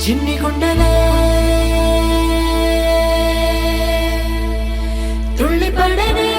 చిన్ని గుండెలే తుళ్ళిపడనే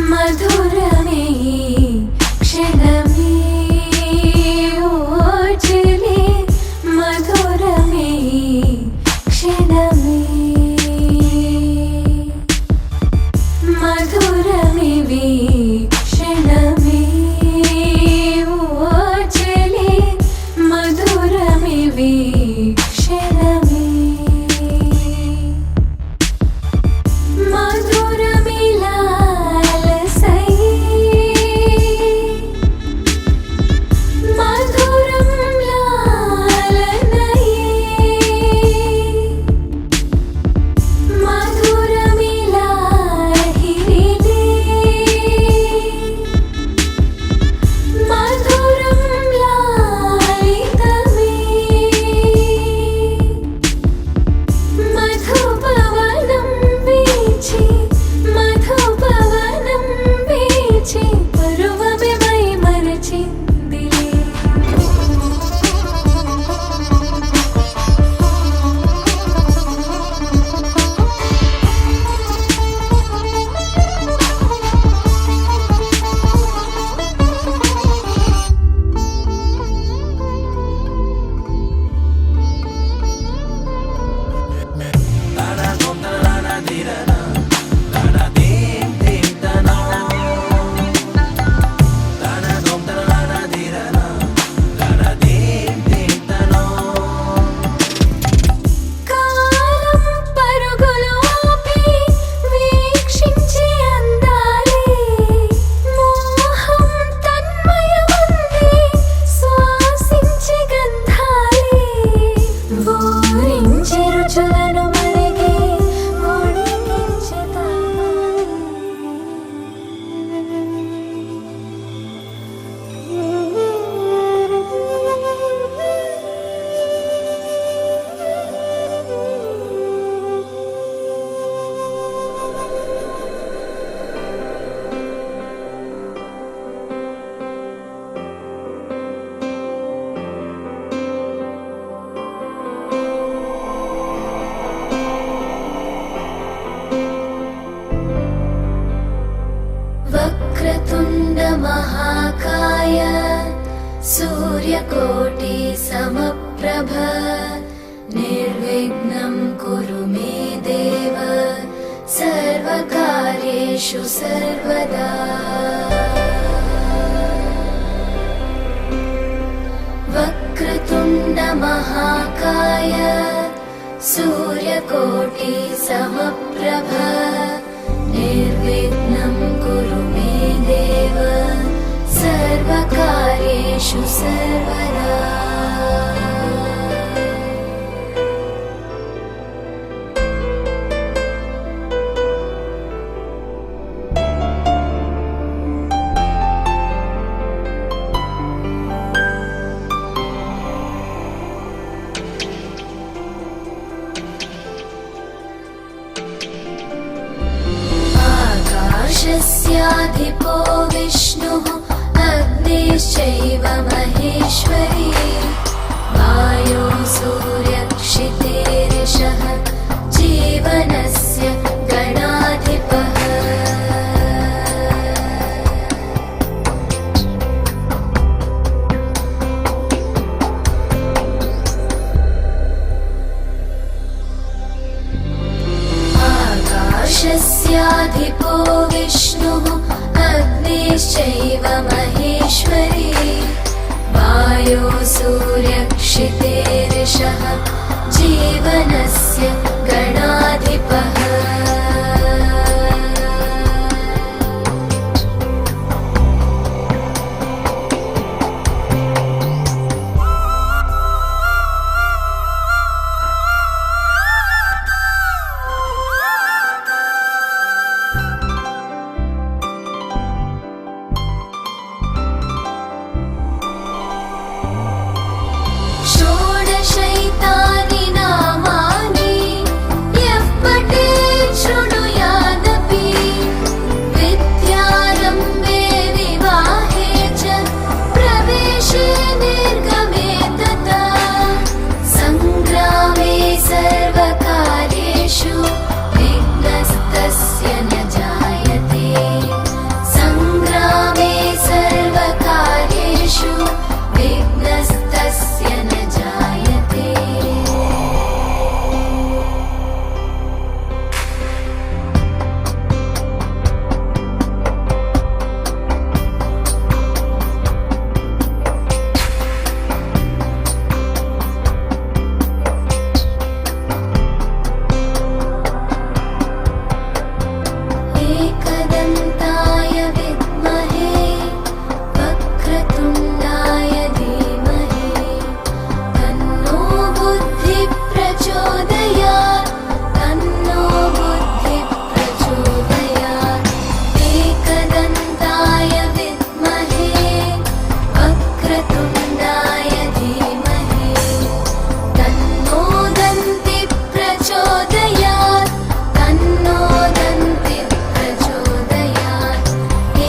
మధురమే క్షణమే ఓజలే మధురమే క్షణమే మధురమే క్షణమే ఓజలే మధురమే క్షణమే మధురమిలా महाकाय सूर्यकोटि समप्रभ निर्विघ्नं कुरु मे देव सर्वकार्येषु सर्वदा वक्रतुण्ड महाकाय सूर्यकोटि समप्रभ निर्विघ्नं कुरु मे देव सर्वकार्येषु सर्वदा आकाशस्याधिपो विष्णुः अग्निश्चैव महेश्वरी वायो सूर्यक्षितेरिषः जीवनस्य गणाधिपः आकाशस्याधिपो विष्णुः अग्निश्चैव महेश्वरी वायो सूर्यक्षितेरिषः जीवनस्य गणाधिपः षोडशैतानि नामानि यः पठेत् शृणुयादपि विद्यारम्भे विवाहे च प्रवेशे निर्गमे तथा सङ्ग्रामे सर्वकार्येषु विघ्नस्तस्य न जायते सङ्ग्रामे सर्वकार्येषु विघ्नस्तस्य न जायते एकदन्ताय विद्महे वक्रतुण्डाय धीमहि तन्नो बुद्धिः प्रचोदयात् तन्नो बुद्धिः प्रचोदयात् एकदन्ताय विद्महे वक्रतुण्डाय धीमहि तन्नो दन्तिः प्रचोदयात् तन्नो दन्तिः प्रचोदयात्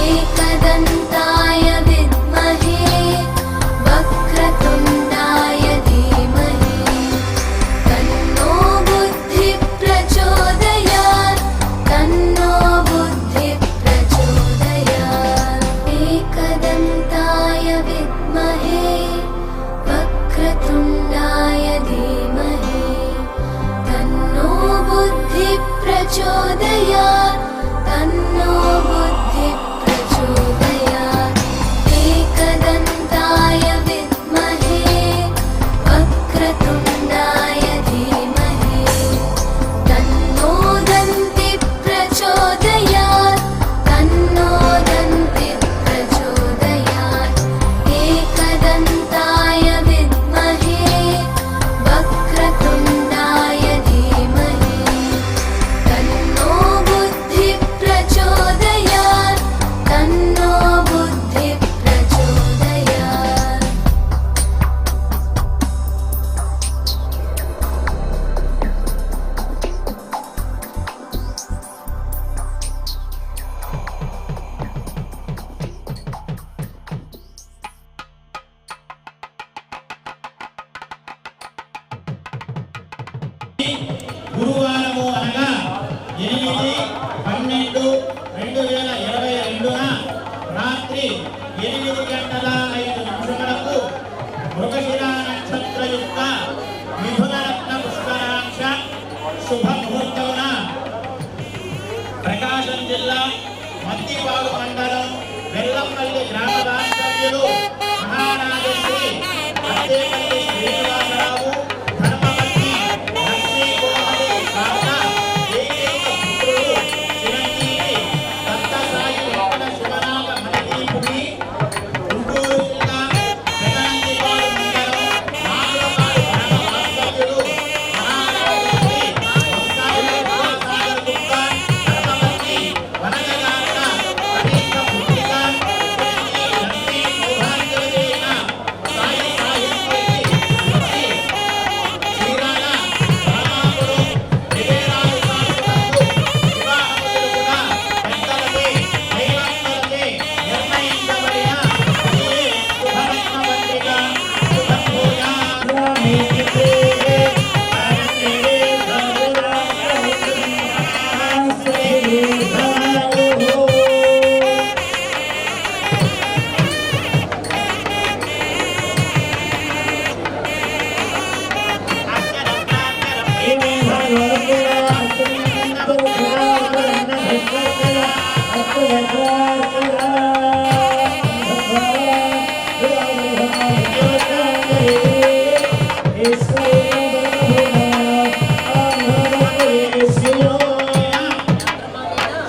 एकदन्ताय विद्महे वक्रतुण्डाय धीमहि तन्नो बुद्धिः प्रचोदयात् तन्नो बुद्धिः प्रचोदयात् एकदन्ताय विद्महे वक्रतुण्डाय धीमहि तन्नो बुद्धिः प्रचोदयात् तन्नो बुद्धिः प्रचोदयात् एकदन्ताय विद्महे वक्रतुण्डाय धीमहि तन्नो दन्तिः प्रचोदयात् तन्नो दन्तिः प्रचोदयात् एकदन्ताय विद्महे वक्रतुण्डाय धीमहि तन्नो बुद्धिः प्रचोदयात् तन्नो बुद्धिः प्रचोदयात् గురువారము అనగా 8/12/2022న రాత్రి 8:05 మృగశిర నక్షత్రయుక్త మిథున రత్న పుష్కరాక్ష శుభ ముహూర్తమున ప్రకాశం జిల్లా మద్దిపాడు మండలం వెల్లంపల్లి గ్రామ వాస్తవ్యులు మహారాజశ్రీ అత్తేపల్లి శ్రీనివాసరావు ధర్మపత్ని లక్ష్మీ కోమలి కాక ఏకైక పుత్రుడు చిరంజీవి దత్త సాయి వెంకట శివనాగ మణిదీపుని గుంటూరు జిల్లా పెదనందిపాడు మండలం నాగులపాడు గ్రామ వాస్తవ్యులు మహారాజశ్రీ వంకాయ విద్యాసాగర్ గుప్తా ధర్మపత్ని వనజగాక కనీష్ట పుత్రిక చిరంజీవి లక్ష్మీ సౌభాగ్యవతి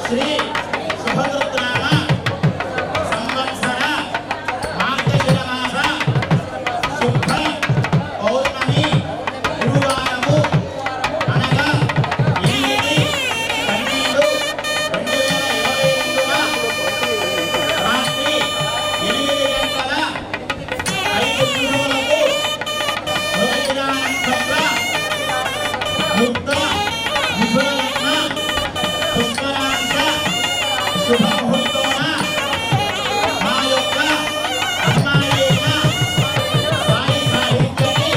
శ్రీ శుభకృత్నామ సంవత్సర మార్గశిర మాస శుద్ధ పౌర్ణమి గురువారము అనగా 8/12/2022న రాత్రి 8:05 మృగశిర నక్షత్ర ముక్త మిథున లగ్న పుష్కరాంశ శుభముహూర్తమున మా యొక్క అమ్మాయి అయిన సాయి సాహిత్యకి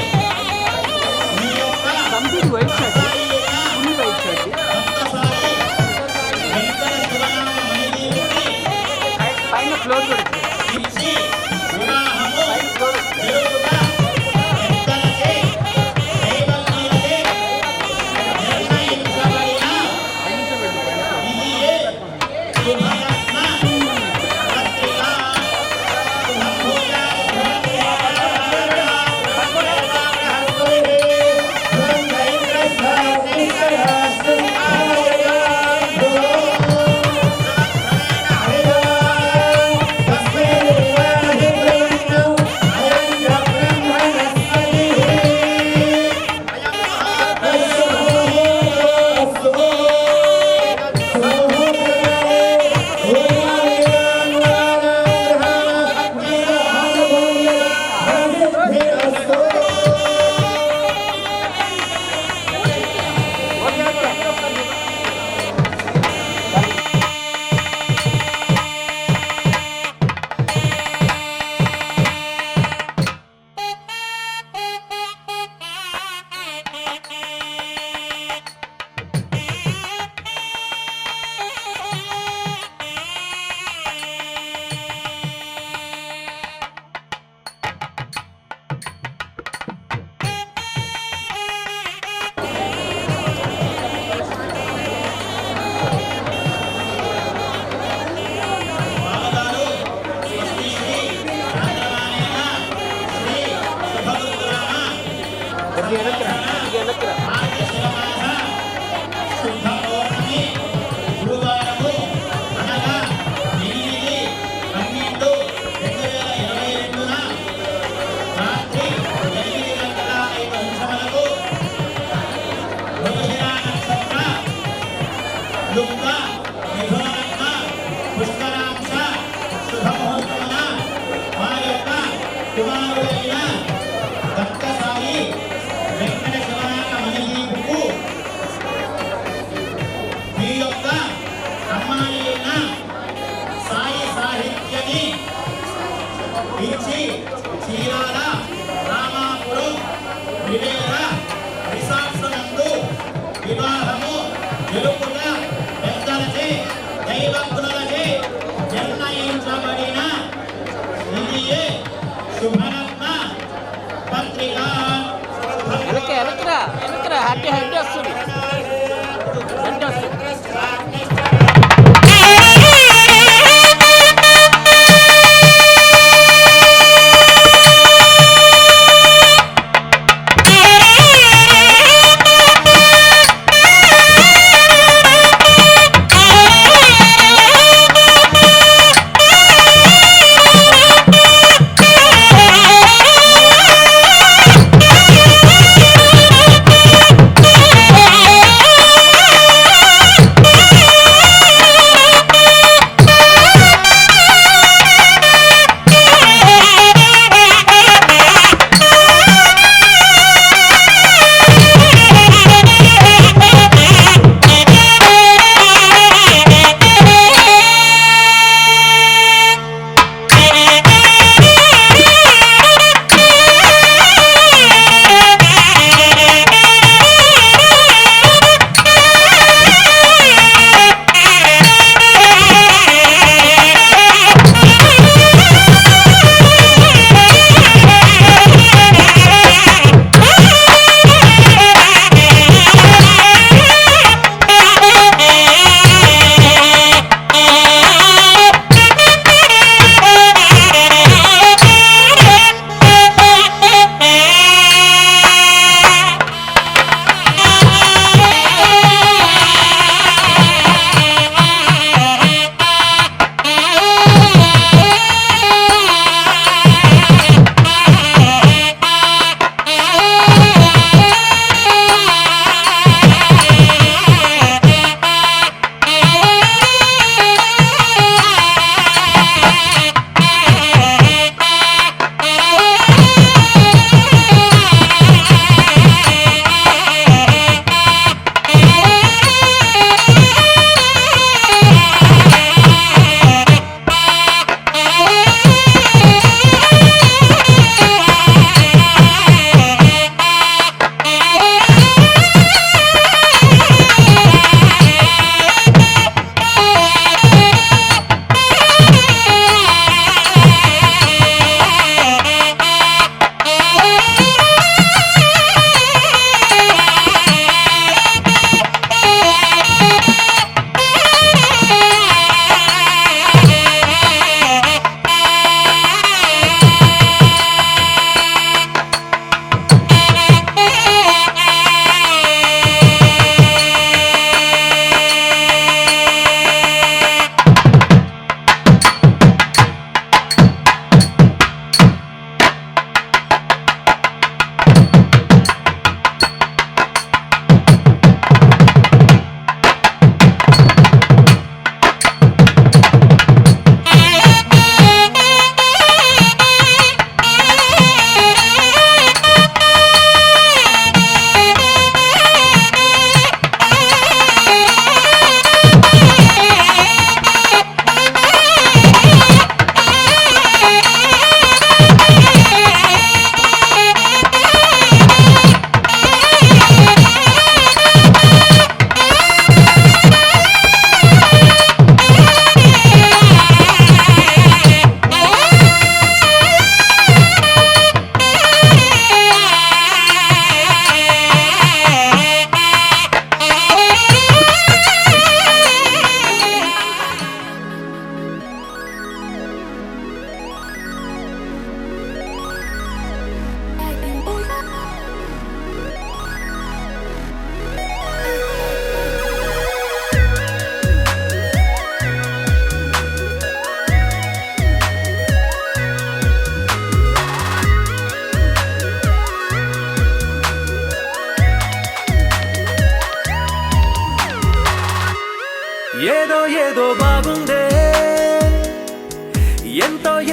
మీ యొక్క కంప్లీట్ వైట్ షర్ట్ సాయి అయిన ఫుల్ వైట్ షర్ట్ భక్త సాయి వెంకట శివనామ మణిదేవికి పైన ఫ్లోర్ కూడా ఇచ్చి వివాహము ఫ్లోర్ జరుగుట పెద్దలచే దైవజ్ఞులచే నిర్ణయించబడిన ఇదియే శుభరత్న పత్రిక శుభభూజ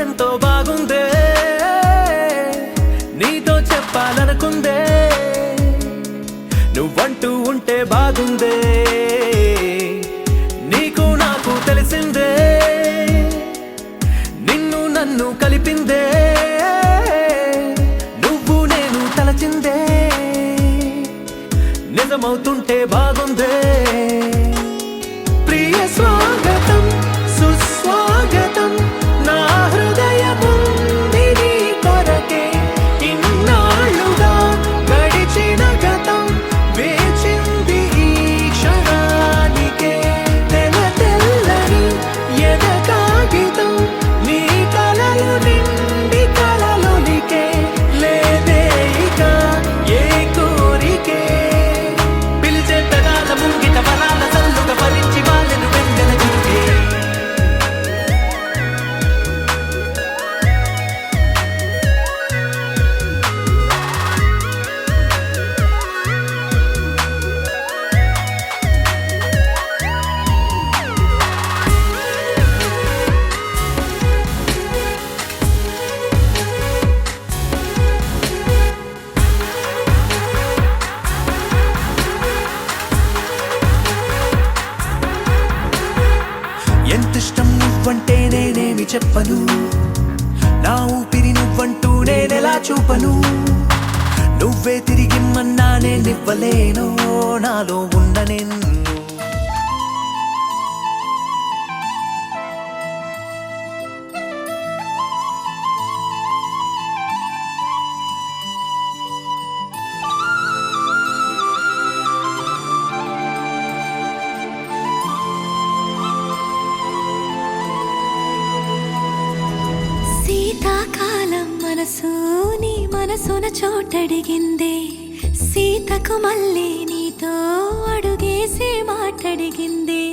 ఎంతో బాగుందే నీతో చెప్పాలనుకుందే నువ్వంటూ ఉంటే బాగుందే నీకు నాకు తెలిసిందే నిన్ను నన్ను కలిపిందే నువ్వు నేను తలచిందే నిజమవుతుంటే బాగుందే ప్రియ స్వాగతం సుస్వాగతం నా హృదయముంది నీ కొరకే ఇన్నాళ్ళుగా గడిచిన గతం వేచింది ఈ క్షణానికే తెల్ల తెల్లని ఎద కాగితం నీ కలలు నిండి కలలొలికే లేదే ఇక ఏ కోరికే పిలిచే పెదాల ముంగిట వరాల చల్లుగా ఫలించి వాళ్ళను వెంగల చూకే ఎంతిష్టం నువ్వంటే నేనేమి చెప్పను నా ఊపిరి నువ్వంటూ నేనెలా చూపను నువ్వే తిరిగిమ్మన్నా నేనివ్వలేను నాలో ఉన్న నిన్ను శీతాకాలం మనసు నీ మనసున చోటడిగిందే సీతకు మళ్ళీ నీతో అడుగేసి మాటడిగిందే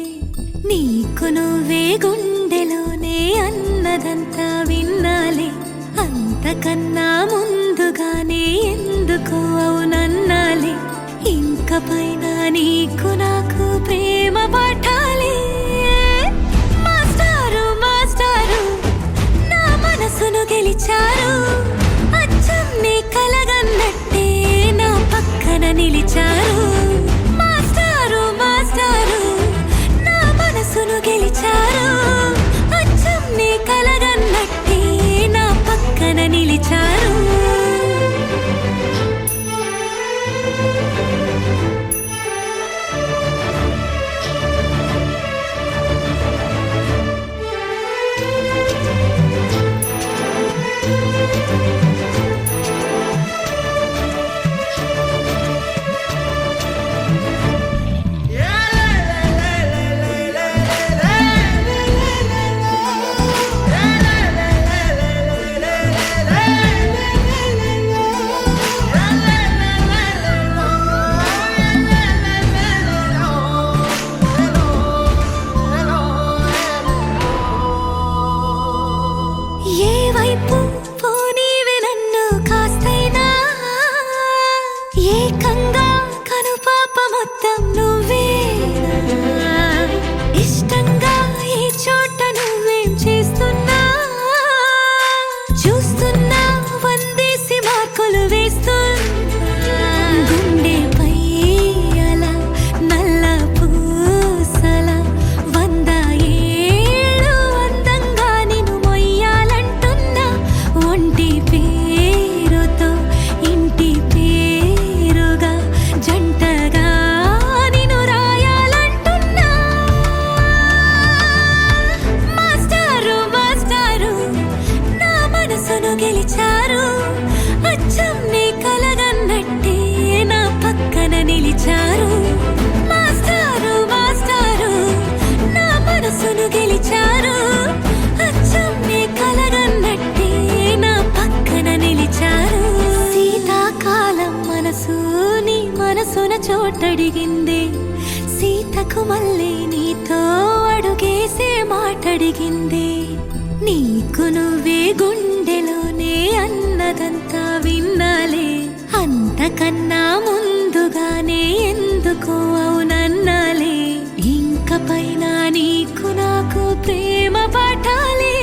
నీకు నువ్వే గుండెలోనే అన్నదంతా విన్నాలే అంతకన్నా ముందుగానే ఎందుకు అవునన్నాలే ఇంక పైన నీకు నాకు ప్రేమ పాఠాలే మాస్టారు మాస్టారు నా మనసును గెలిచారు అచ్చం నీ కలగన్నట్టే నా పక్కన నిలిచారు మాస్టారు మాస్టారు నా మనసును గెలిచారు అచ్చం నీ కలగన్నట్టే నా పక్కన నిలిచారు ఏ వైపు పోనీవే నన్ను కాస్తైనా ఏకంగా కనుపాప మొత్తం నువ్వేనా ఇష్టంగా ఈ చోట నువ్వేం చేస్తున్నా చూస్తున్నా వందేసి మార్కులు వేస్తున్నా గుండెపై అలా నల్ల పూసల 100 ఏళ్ళు అందంగా నిన్ను మొయ్యాలంటున్నా ఒంటి పేరుతో ఇంటి పేరుగా జంటగా నిన్ను రాయాలంటున్నా మాస్టారు మాస్టారు నా మనసును గెలిచారు అచ్చం నీ కలగన్నట్టే నా పక్కన నిలిచారు మాస్టారు మాస్టారు నా మనసును గెలిచారు అచ్చం నీ కలగన్నట్టే నా పక్కన నిలిచారు శీతాకాలం మనసు నీ మనసున చోటడిగిందే సీతకు మళ్ళీ నీతో అడుగేసే మాటడిగిందే నీకు నువ్వే గుండెలోనే అన్నదంతా విన్నాలే అంతకన్నా ముందుగానే ఎందుకు అవునన్నాలే ఇంక పైన నీకు నాకు ప్రేమ పాఠాలే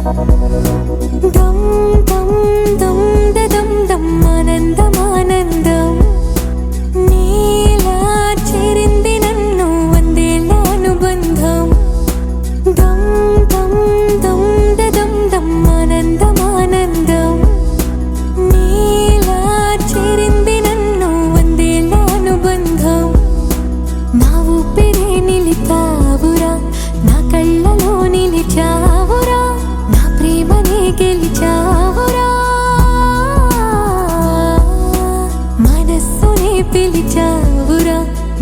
దమ్ దమ్ దమ్ దమ్ దమ్ ఆనందం ఆనందం నీలా చేరింది నన్ను వందేళ్ళ అనుబంధం దమ్ దమ్ దమ్ దమ్ దమ్ ఆనందం ఆనందం నీలా చేరింది నన్ను వందేళ్ళ అనుబంధం నా ఊపిరే నిలిపావురా నా కళ్ళలో నిలిచావురా నా ప్రేమనే గెలిచావురా మనస్సునే పిలిచావురా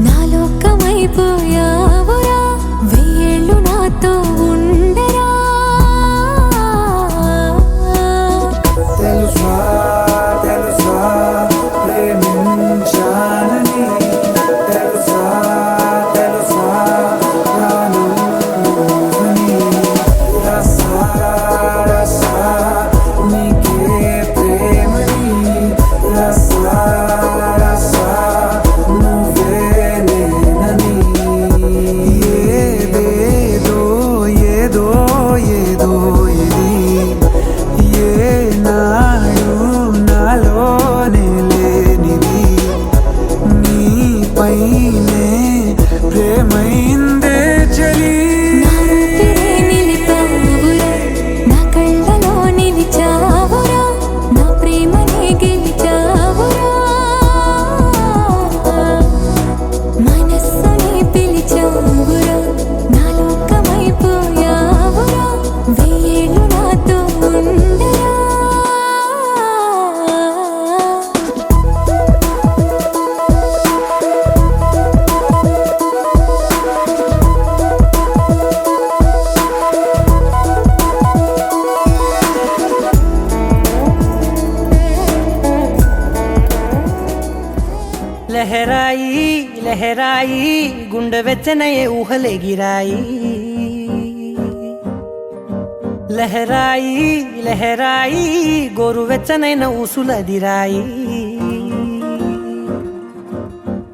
నా లోకమైపోయావురా వెయ్యేళ్ళు నాతో ఉండరా తెలుసా తెలుసా ప్రేమించాలని తెలుసా తెలుసా ప్రాణమని రసా రసా నీకే ప్రేమని రసా రసా నువ్వే నేనని ఏదేదో ఏదో ఏదో ఇది ఏనాడు నాలోనే లేనిది నీపైనే ప్రేమైందే చలి నా ఊపిరే నిలిపావురా నా కళ్ళలో నిలిచావురా నా ప్రేమనే గెలిచావురా మనస్సునే పిలిచావురా నా లోకమైపోయావురా వెయ్యేళ్ళు నాతో ఉండరా లహరాయి లహరాయి గుండె వెచ్చనయే ఊహలెగిరాయి లహరాయి లహరాయి గోరు వెచ్చనైన ఊసులదిరాయి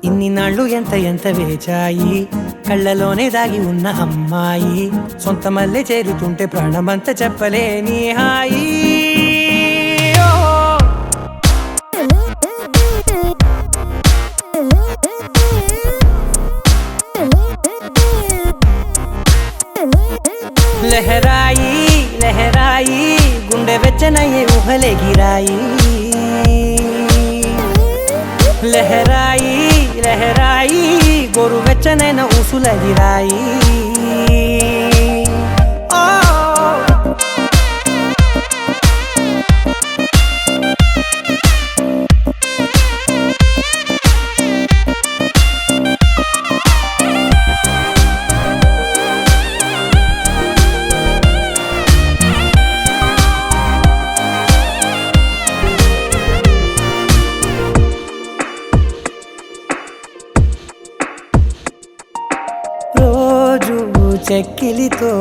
ఇన్ని నాళ్ళు ఎంత ఎంత వేచాయి కళ్ళలోనే దాగి ఉన్న అమ్మాయి సొంత మల్లె చేరుతుంటే ప్రాణమంత చెప్పలేని హాయి ఓ లహరాయి లహరాయి గుండె వెచ్చనయ్యే ఊహలెగిరాయి లహరాయి లహరాయి గోరు వెచ్చనైన ఊసులదిరాయి ఓ రోజు చెక్కిలితో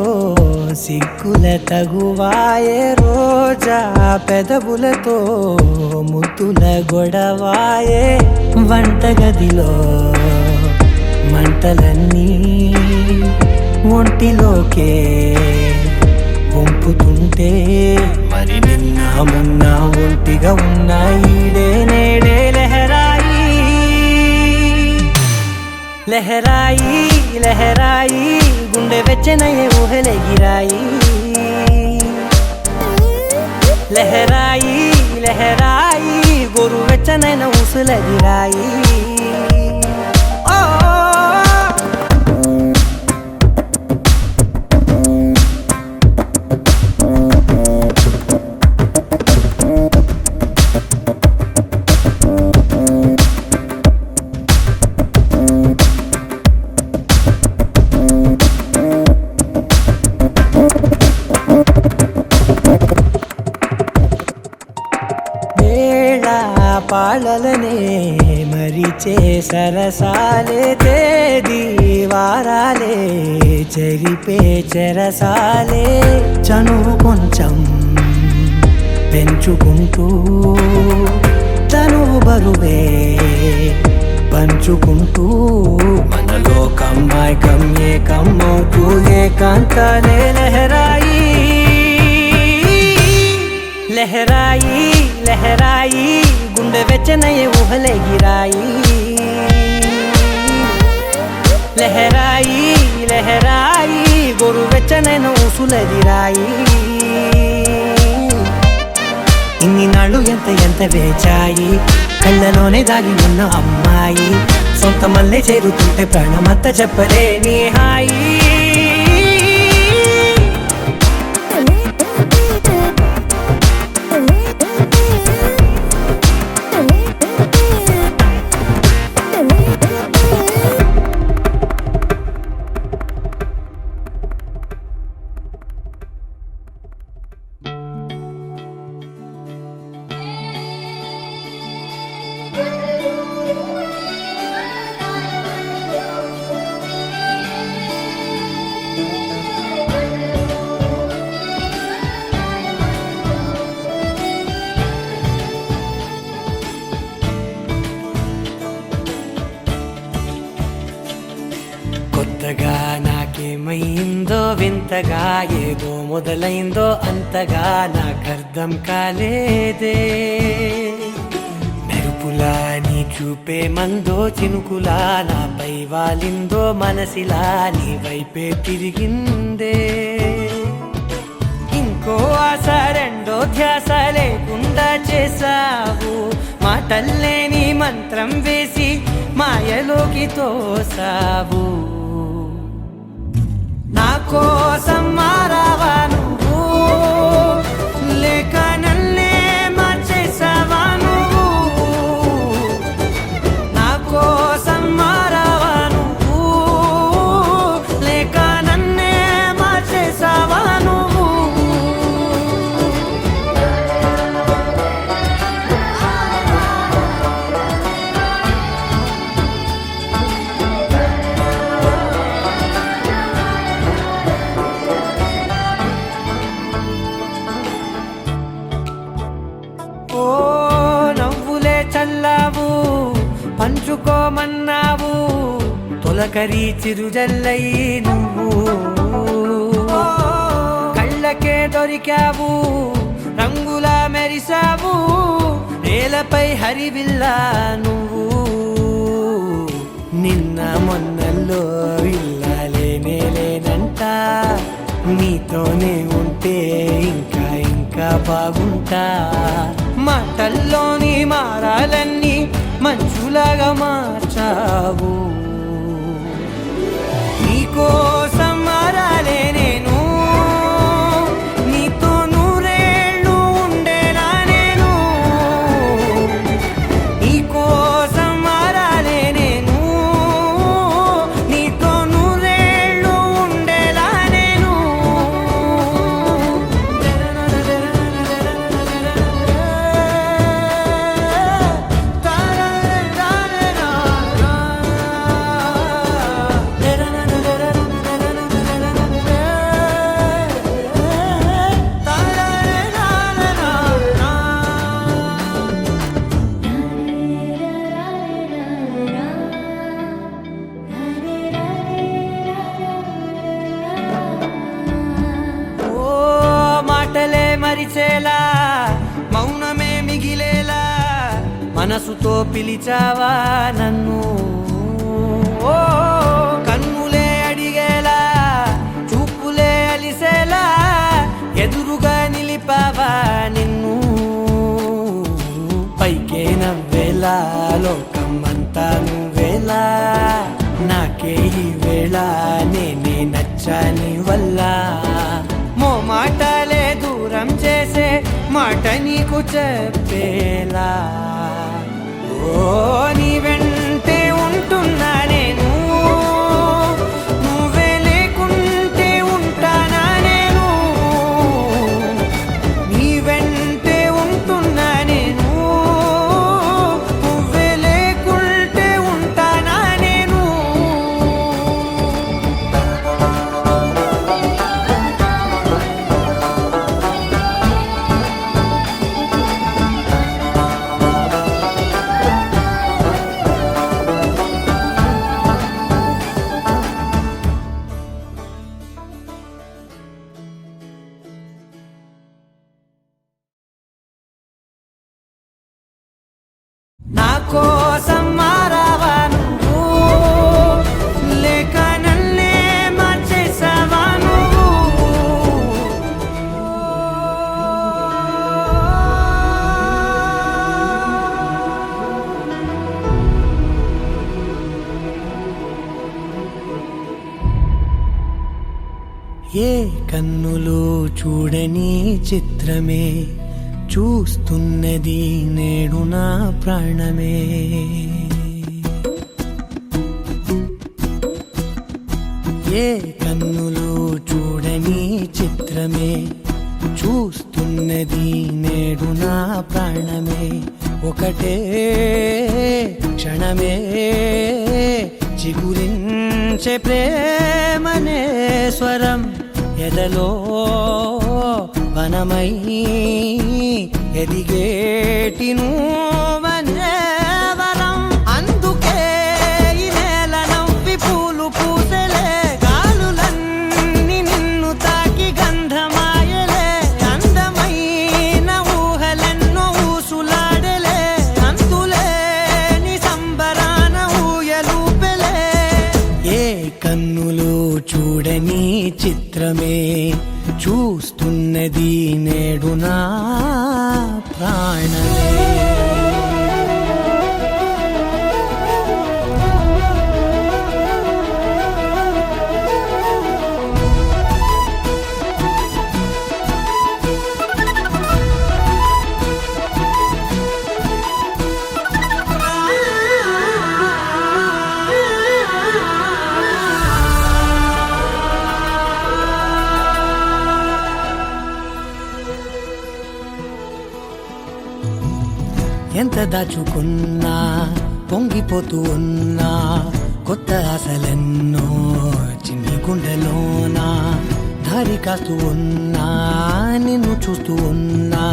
సిగ్గుల తగువాయే రోజా పెదవులతో ముద్దుల గొడవాయే వంటగదిలో మంటలన్నీ ఒంటిలోకే వంపుతుంటే మరి నిన్న మొన్న ఒంటిగా ఉన్న ఈడే నేడే లహరాయి లహరాయి లహరాయి గుండె వెచ్చనయ్యే ఊహలెగిరాయి లహరాయి లహరాయి గోరు వెచ్చనైన ఊసులదిరాయి ఓ పాలలనే మరిచే సరసాలే తేదీ వారాలే చెరిపే చెరసాలే చనువు కొంచెం పెంచుకుంటూ తనువు బరువే పంచుకుంటూ మనలో కమ్మాయి కమ్మే కమ్మవుతూ ఏకాంతాలే లహరాయి లెహరాయి లెహరాయి గుండె వెచ్చనయ్యే ఊహలెగిరాయి లెహరాయి లెహరాయి గొరు వెచ్చనైన ఊసులెదిరాయి ఇన్ని నాళ్ళు ఎంత వేచాయి కళ్ళలోనే దాగి ఉన్న అమ్మాయి సొంత మల్లె చేరుతుంటే ప్రాణమంత చెప్పలేని హాయి కొత్తగా నాకేమైందో వింతగా ఏదో మొదలైందో అంతగా నాకర్థం కాలేదే మెరుపులా నీ చూపే మందో చినుకులా నాపై వాలిందో మనసిలా నీ వైపే తిరిగిందే ఇంకో ఆశ రెండో ధ్యాస లేకుండా చేసావు మాటల్లే నీ మంత్రం వేసి మాయలోకి తోసావు నా కోసం మారావా నువ్వు లేక నన్నే మార్చేసావా నువ్వు నా కోసం మారావా నువ్వు లేక నన్నే మార్చేసావా నువ్వు ఓ నవ్వులే చల్లావు పంచుకోమన్నావు తొలకరి చిరుజల్లై నువ్వు కళ్ళకే దొరికావు రంగులా మెరిసావు నేలపై హరివిల్లా నువ్వు నిన్న మొన్నల్లో ఇల్లాలేనేలేనంట నీతోనే ఉంటే ఇంకా బాగుంటా మాటల్లోని మారాలన్నీ మంచులాగా మార్చావు నీకోసం మారాలే నేను నీతో నూరేళ్ళు ఉండేలా నేను నీకోసం మారాలే నేను నీతో నూరేళ్ళు ఉండేలా నేను ఓ మాటలే మరిచేలా మౌనమే మిగిలేలా మనసుతో పిలిచావా నన్ను ఓ కన్నులే అడిగేలా చూపులే అలిసేలా ఎదురుగా నిలిపావా నిన్ను పైకే నవ్వేలా లోకం అంతా నువ్వేలా నాకే ఈ వేళ నేనే నచ్చాని వల్ల మో మాటలే దూరం చేసే మాట నీకు చెప్పేలా ఓ నీ వెంటే ఉంటున్నా నేను నువ్వే లేకుంటే ఉంటానా నేను నీ వెంటే ఉంటున్నా నేను నువ్వే లేకుంటే ఉంటానా నేను నా కోసం మారావా నువ్వు, లేక నన్నే మార్చేసావా నువ్వు? ఏ కన్నులు చూడని చిత్రమే చూస్తున్నది నేడు నా ప్రాణమే. ఏ కన్నులు చూడని చిత్రమే చూస్తున్నది నేడు నా ప్రాణమే. ఒకటే క్షణమే చిగురించే ప్రేమనే స్వరం ఎదలో వనమై ఎదిగేటి నువ్వనే వరం. అందుకే ఈ నేల నవ్వి పూలు పూసలే, గాలులన్నీ నిన్ను తాకి గంధమాయలే. అందమైన ఊహలెన్నో ఊసులాడలే, అంతులేని సంబరాన ఊయలూపెలే. ఏ కన్నులు చూడని చిత్రమే చూస్తున్నది నేడు నా ప్రాణమే. ఎంత దాచుకున్నా పొంగిపోతూ ఉన్నా, కొత్త ఆశలెన్నో చిన్ని గుండెలోనా దారి కాస్తూ ఉన్నా. నిన్ను చూస్తూ ఉన్నా,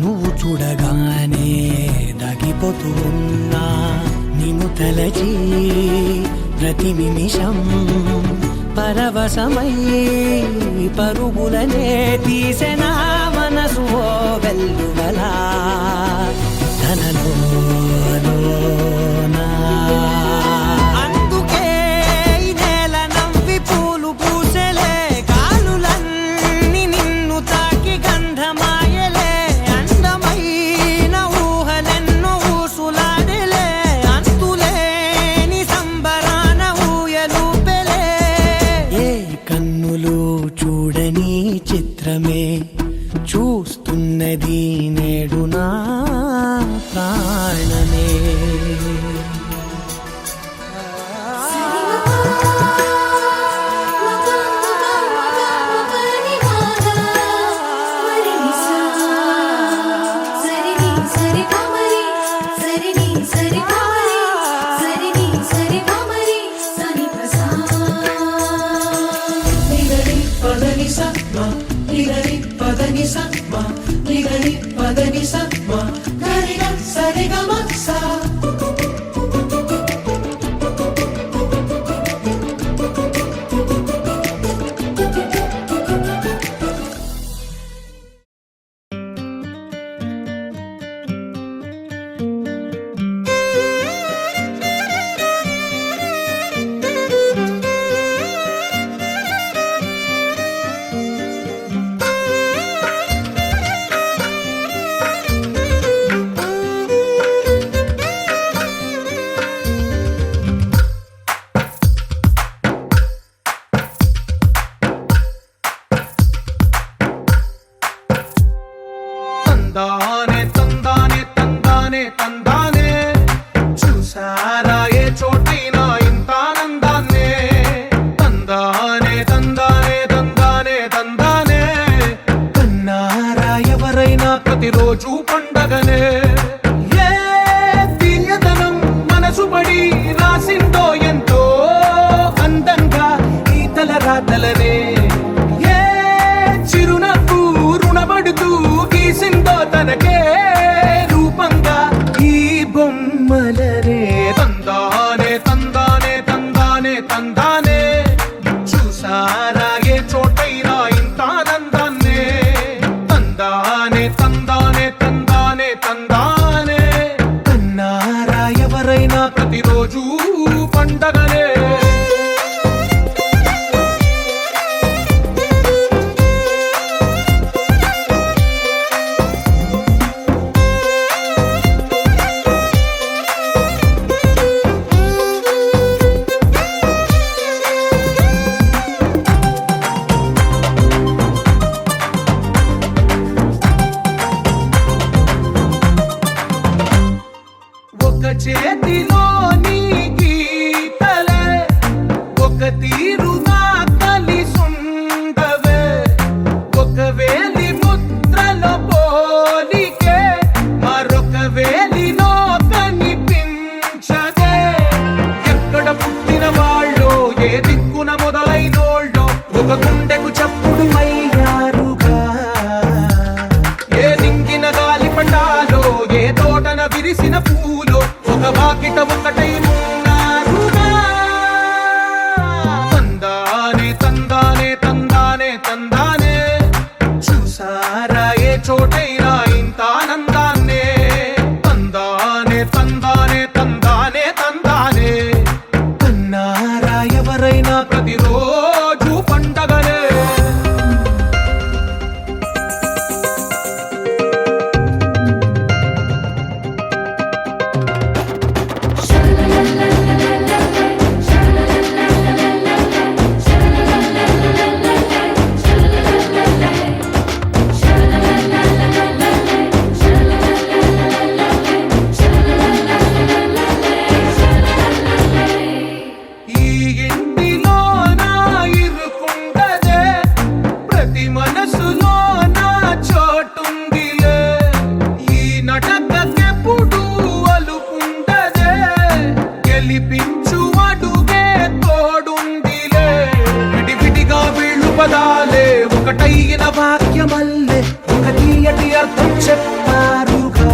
నువ్వు చూడగానే దాగిపోతూ ఉన్నా. నిన్ను తలచి ప్రతి నిమిషం పరవశమై పరుగులనే తీసెనా మనసు ఓ వెల్లువలా తనలోనా. అందుకే ఈ నేల నవ్వి పూలు పూసలే, గాలులన్నీ నిన్ను తాకి గంధమాయలే. అందమైన ఊహలెన్నో ఊసులాడలే, అంతులేని సంబరాన ఊయలూపెలే. ఏ కన్నులు చూడని చిత్రమే చూస్తున్నది నేడు నా ప్రాణమే. తందానే తందానే తందానే తందానే, చూసారా ఏ చోటైనా ఇంత ఆనందాన్నే. తందానే తందానే తందానే తందానే, కన్నారా ఎవరైనా ప్రతిరోజు పండగనే. ఏ తీయదనం మనసు పడి రాసిందో ఎంతో అందంగా ఈ తలరాతలనే. ఏ చిరునవ్వు రుణపడుతూ గీసిందో తనకే రూపంగా ఈ బొమ్మలనే. తందానే తందానే తందానే తందానే, చూసారా ఏ చోటైనా ఇంత ఆనందాన్నే. తందానే తందానే తందానే తందానే, కన్నా ఏ చోటైనా ఇంత ఆనందాన్నే తందానే తందానే తందానే తందానే కన్నారా ఎవరైనా ప్రతిరోజు పండగనే ఈ ఇంటిలో నా ఇరుకుండదే ప్రతి మనసులో నా చోటుందిలే ఈ నటకెప్పుడు అలుకుండదే గెలిపించు అడుగే తోడుందిలే విడివిడిగా వీళ్ళు పదాలే ఒకటైన వాక్యమల్లే ఒక తీయటి అర్థం చెప్పారుగా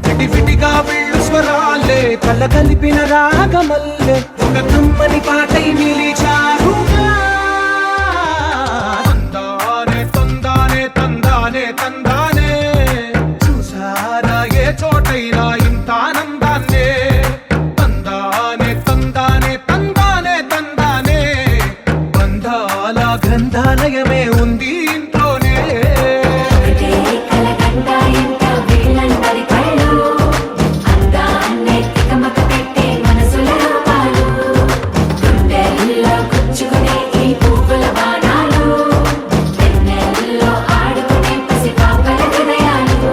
విడివిడిగా వీళ్ళు స్వరాలే కల కలిపిన రాగమల్లే ఒక కమ్మని పాటై నిలిచారుగా తందానే తందానే తందానే తందానే చూసారా ఏ చోటైనా ఇంత ఆనందాన్నే తందానే తందానే తందానే తందానే బంధాల గ్రంథాలయమే ఉంది ఇంట్లోనే ఒకటే కలకండ ఇంట వీళ్ళందరి కళ్ళు అందాన్నే తికమక పెట్టే మనసుల రూపాలు గుండెల్లో గుచ్చుకునే ఈ పువ్వుల బాణాలు వెన్నెల్లో ఆడుకునే పసిపాపల హృదయాలు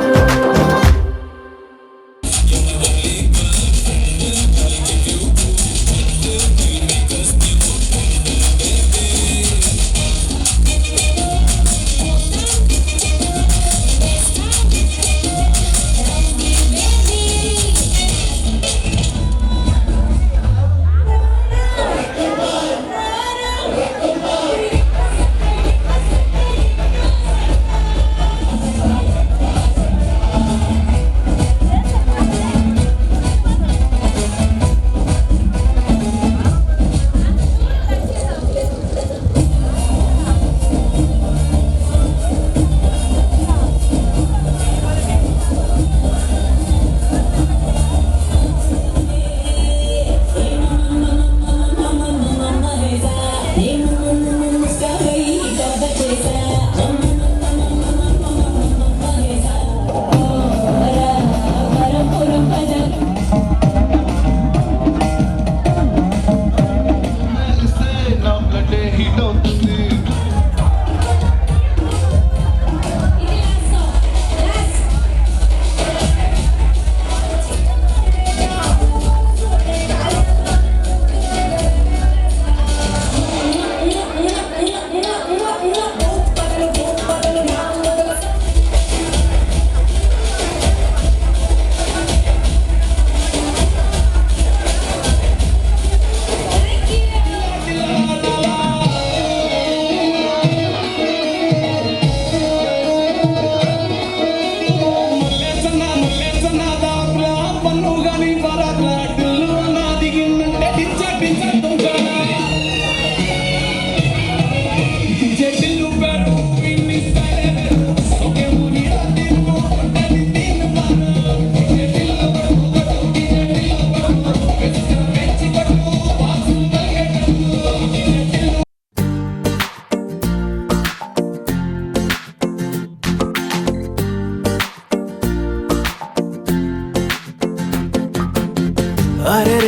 అరే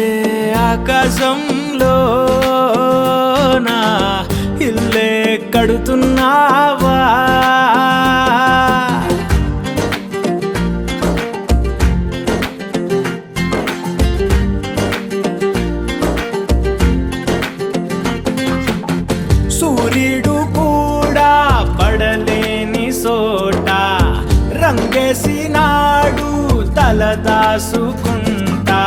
ఆకాశంలో నా ఇల్లే కడుతున్నావా సూర్యుడు కూడా పడలేని సోట రంగేసినాడు తలదాసుకుంటా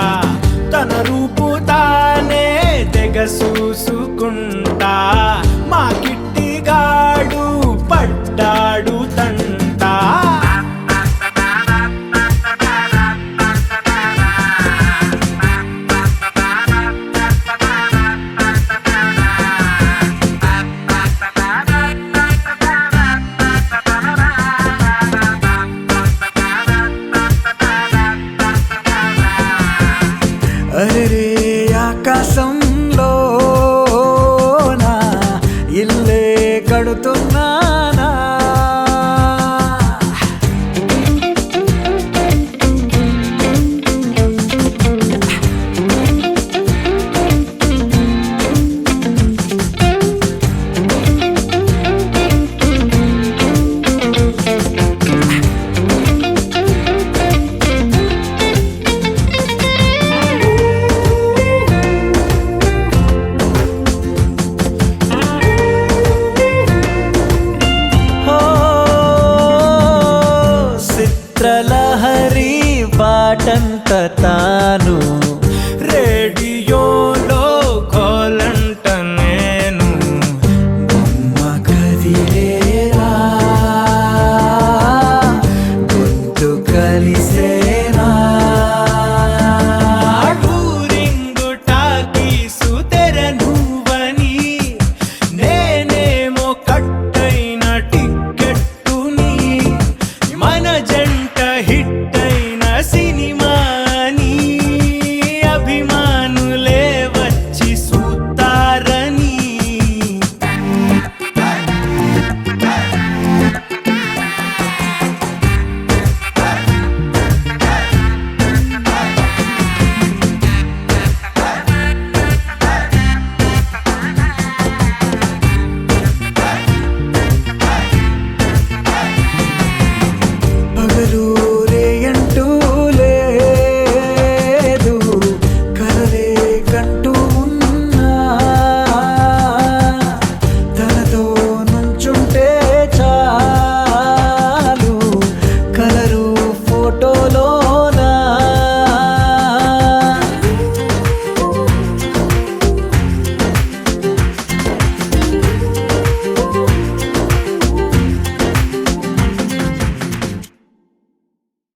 తన రూపు తానే తెగ చూసుకుంటా మా కిట్టిగాడు పడ్డాడు తంటా అల్లరి పాటంత తాను